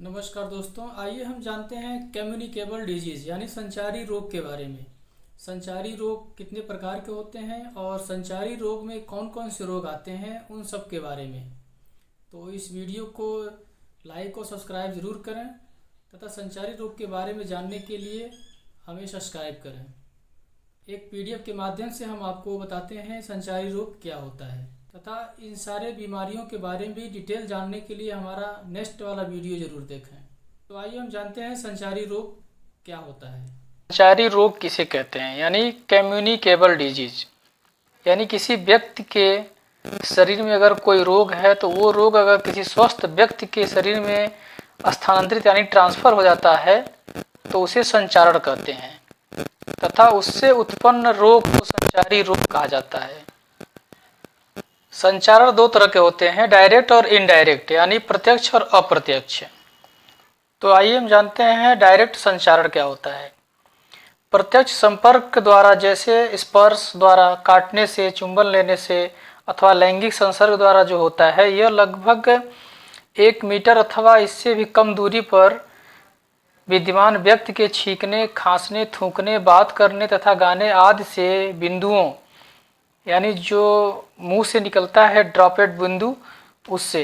नमस्कार दोस्तों, आइए हम जानते हैं कम्युनिकेबल डिजीज़ यानी संचारी रोग के बारे में। संचारी रोग कितने प्रकार के होते हैं और संचारी रोग में कौन कौन से रोग आते हैं, उन सब के बारे में। तो इस वीडियो को लाइक और सब्सक्राइब ज़रूर करें तथा संचारी रोग के बारे में जानने के लिए हमें सब्सक्राइब करें। एक पीडीएफ के माध्यम से हम आपको बताते हैं संचारी रोग क्या होता है तथा इन सारे बीमारियों के बारे में भी डिटेल जानने के लिए हमारा नेक्स्ट वाला वीडियो ज़रूर देखें। तो आइए हम जानते हैं संचारी रोग क्या होता है। संचारी रोग किसे कहते हैं, यानी कम्युनिकेबल डिजीज, यानी किसी व्यक्ति के शरीर में अगर कोई रोग है तो वो रोग अगर किसी स्वस्थ व्यक्ति के शरीर में स्थानांतरित यानी ट्रांसफर हो जाता है तो उसे संचारण कहते हैं तथा उससे उत्पन्न रोग को संचारी रोग कहा जाता है। संचारण दो तरह के होते हैं, डायरेक्ट और इनडायरेक्ट, यानी प्रत्यक्ष और अप्रत्यक्ष। तो आइए हम जानते हैं डायरेक्ट संचारण क्या होता है। प्रत्यक्ष संपर्क द्वारा, जैसे स्पर्श द्वारा, काटने से, चुंबन लेने से अथवा लैंगिक संसर्ग द्वारा जो होता है, यह लगभग 1 मीटर अथवा इससे भी कम दूरी पर विद्यमान व्यक्ति के छींकने, खांसने, थूकने, बात करने तथा गाने आदि से बिंदुओं, यानी जो मुंह से निकलता है ड्रॉपलेट बिंदु, उससे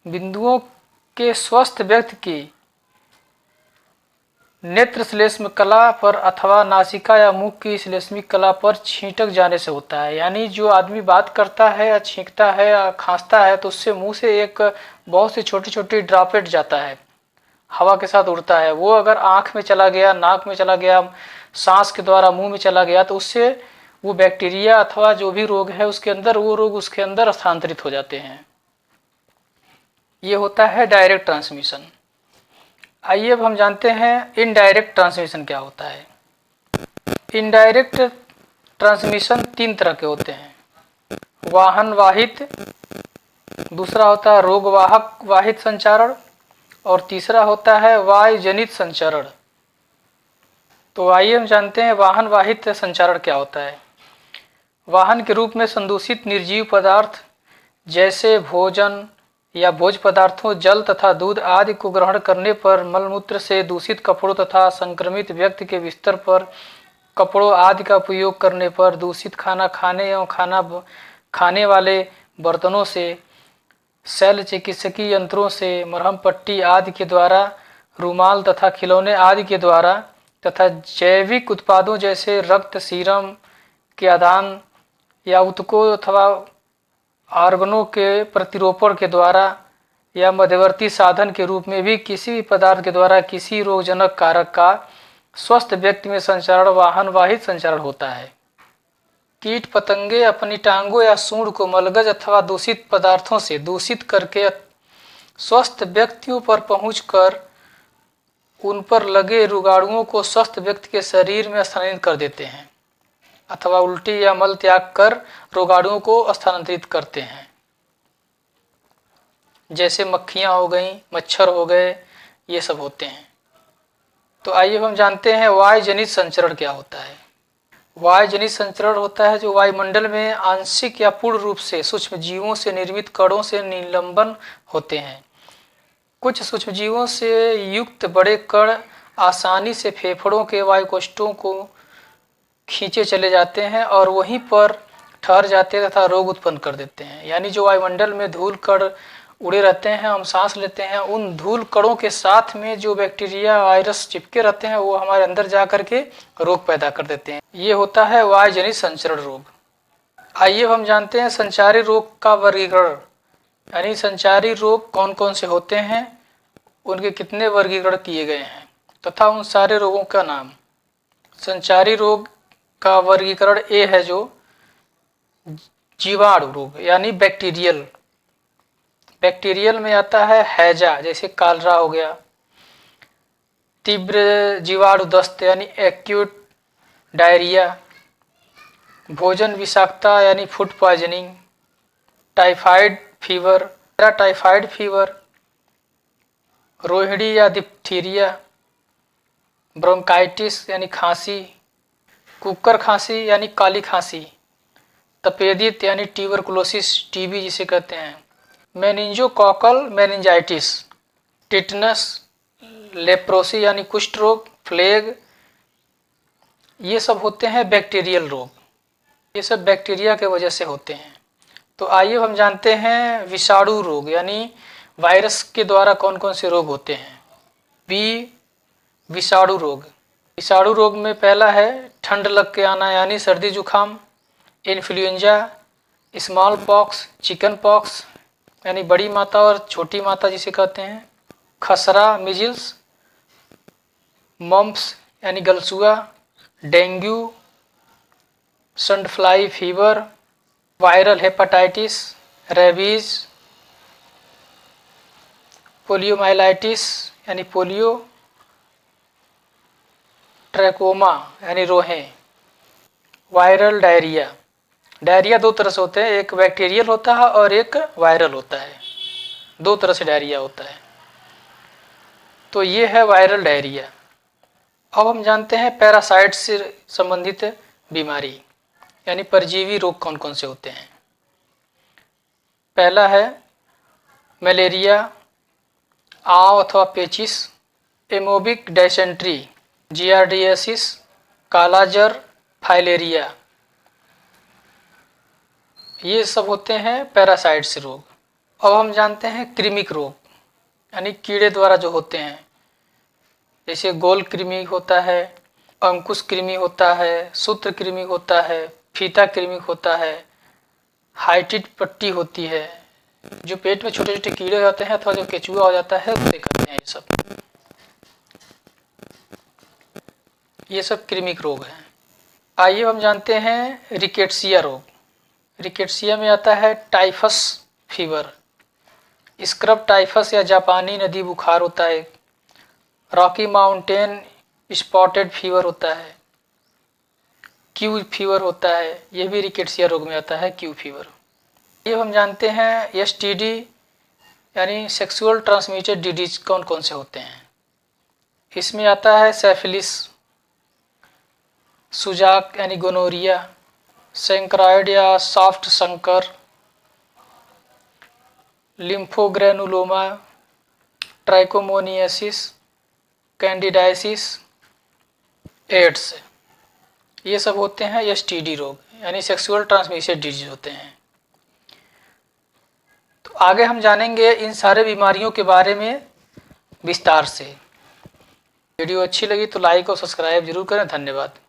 बिंदुओं के स्वस्थ व्यक्ति की नेत्र श्लेष्म कला पर अथवा नासिका या मुख की श्लेष्मिक कला पर छींटक जाने से होता है। यानी जो आदमी बात करता है या छींकता है या खांसता है तो उससे मुंह से एक बहुत सी छोटी छोटी ड्रॉपलेट जाता है, हवा के साथ उड़ता है। वो अगर आँख में चला गया, नाक में चला गया, सांस के द्वारा मुंह में चला गया तो उससे वो बैक्टीरिया अथवा जो भी रोग है उसके अंदर, वो रोग उसके अंदर स्थानांतरित हो जाते हैं। ये होता है डायरेक्ट ट्रांसमिशन। आइए अब हम जानते हैं इनडायरेक्ट ट्रांसमिशन क्या होता है। इनडायरेक्ट ट्रांसमिशन 3 तरह के होते हैं, वाहन वाहित, दूसरा होता है रोग वाहक वाहित संचारण और तीसरा होता है वायु जनित संचरण। तो आइए हम जानते हैं वाहन वाहित संचारण क्या होता है। वाहन के रूप में संदूषित निर्जीव पदार्थ जैसे भोजन या भोज्य पदार्थों, जल तथा दूध आदि को ग्रहण करने पर, मलमूत्र से दूषित कपड़ों तथा संक्रमित व्यक्ति के बिस्तर पर कपड़ों आदि का उपयोग करने पर, दूषित खाना खाने एवं खाना खाने वाले बर्तनों से, शल्य चिकित्सकीय यंत्रों से, मरहम पट्टी आदि के द्वारा, रूमाल तथा खिलौने आदि के द्वारा तथा जैविक उत्पादों जैसे रक्त, सीरम के आदान या उत्तकों अथवा ऑर्गनों के प्रतिरोपण के द्वारा या मध्यवर्ती साधन के रूप में भी किसी भी पदार्थ के द्वारा किसी रोगजनक कारक का स्वस्थ व्यक्ति में संचारण वाहन वाहित संचारण होता है। कीट पतंगे अपनी टांगों या सूंड को मलगज अथवा दूषित पदार्थों से दूषित करके स्वस्थ व्यक्तियों पर पहुंचकर उन पर लगे रोगाणुओं को स्वस्थ व्यक्ति के शरीर में स्थानांतरित कर देते हैं अथवा उल्टी या मल त्याग कर रोगाणुओं को स्थानांतरित करते हैं, जैसे मक्खियां हो गई, मच्छर हो गए, ये सब होते हैं। तो आइए हम जानते हैं वायुजनित संचरण क्या होता है। वायुजनित संचरण होता है जो वायुमंडल में आंशिक या पूर्ण रूप से सूक्ष्म जीवों से निर्मित कणों से निलंबन होते हैं। कुछ सूक्ष्म जीवों से युक्त बड़े कण आसानी से फेफड़ों के वायुकोष्ठों को खींचे चले जाते हैं और वहीं पर ठहर जाते हैं तथा रोग उत्पन्न कर देते हैं। यानी जो वायुमंडल में धूल कण उड़े रहते हैं, हम सांस लेते हैं, उन धूल कणों के साथ में जो बैक्टीरिया वायरस चिपके रहते हैं वो हमारे अंदर जा करके रोग पैदा कर देते हैं। ये होता है वायुजनित संचरण रोग। आइए हम जानते हैं संचारी रोग का वर्गीकरण, यानी संचारी रोग कौन कौन से होते हैं, उनके कितने वर्गीकरण किए गए हैं तथा उन सारे रोगों का नाम। संचारी रोग का वर्गीकरण ए है जो जीवाणु रोग यानी बैक्टीरियल। बैक्टीरियल में आता है हैजा, जैसे कालरा हो गया, तीव्र जीवाणु दस्त यानी एक्यूट डायरिया, भोजन विषाक्तता यानी food poisoning, typhoid fever, typhoid fever, Rohini या डिप्थीरिया, ब्रोंकाइटिस यानी खांसी, कुकर खांसी यानी काली खांसी, तपेदिक यानी ट्यूबरकुलोसिस टीबी जिसे कहते हैं, मेनिंजोकोकल मेनिंजाइटिस, टिटनस, लेप्रोसी यानी कुष्ठ रोग, प्लेग, ये सब होते हैं बैक्टीरियल रोग। ये सब बैक्टीरिया के वजह से होते हैं। तो आइए हम जानते हैं विषाणु रोग यानी वायरस के द्वारा कौन कौन से रोग होते हैं। विषाणु रोग। विषाणु रोग में पहला है ठंड लग के आना यानी सर्दी जुकाम, influenza, small pox, chicken pox यानी बड़ी माता और छोटी माता जिसे कहते हैं, खसरा मिजिल्स, मम्प्स यानी गलसुआ, dengue, sand fly fever, viral hepatitis, rabies, poliomyelitis यानी पोलियो, ट्रैकोमा यानी रोहें, वायरल डायरिया। डायरिया दो तरह से होते हैं, एक बैक्टीरियल होता है और एक वायरल होता है। दो तरह से डायरिया होता है। तो ये है वायरल डायरिया। अब हम जानते हैं पैरासाइट से संबंधित बीमारी यानी परजीवी रोग कौन कौन से होते हैं। पहला है मलेरिया, आव अथवा पेचिस, एमोबिक डायसेंट्री, जियार्डियासिस, काला जर, फाइलेरिया, ये सब होते हैं पैरासाइट से रोग। अब हम जानते हैं कृमिक रोग यानी कीड़े द्वारा जो होते हैं, जैसे गोल कृमि होता है, अंकुश कृमि होता है, सूत्र कृमि होता है, फीता कृमि होता है, हाइटिड पट्टी होती है, जो पेट में छोटे छोटे कीड़े होते हैं अथवा जो केचुआ हो जाता है उसे कहते हैं। ये सब कृमिक रोग हैं। आइए हम जानते हैं रिकेट्सिया रोग। रिकेट्सिया में आता है टाइफस फीवर, स्क्रब टाइफस या जापानी नदी बुखार होता है, रॉकी माउंटेन स्पॉटेड फीवर होता है, क्यू फीवर होता है, यह भी रिकेट्सिया रोग में आता है, क्यू फीवर। ये हम जानते हैं एसटीडी यानी सेक्सुअल ट्रांसमिटेड डिजीज कौन कौन से होते हैं। इसमें आता है सेफिलिस, सुजाक यानी गोनोरिया, सेंक्राइड या सॉफ्ट संकर, लिम्फोग्रेनुलोमा, ट्राइकोमोनियासिस, कैंडिडाइसिस, एड्स, ये सब होते हैं एसटीडी रोग यानी सेक्सुअल ट्रांसमिटेड डिजीज होते हैं। तो आगे हम जानेंगे इन सारे बीमारियों के बारे में विस्तार से। वीडियो अच्छी लगी तो लाइक और सब्सक्राइब जरूर करें। धन्यवाद।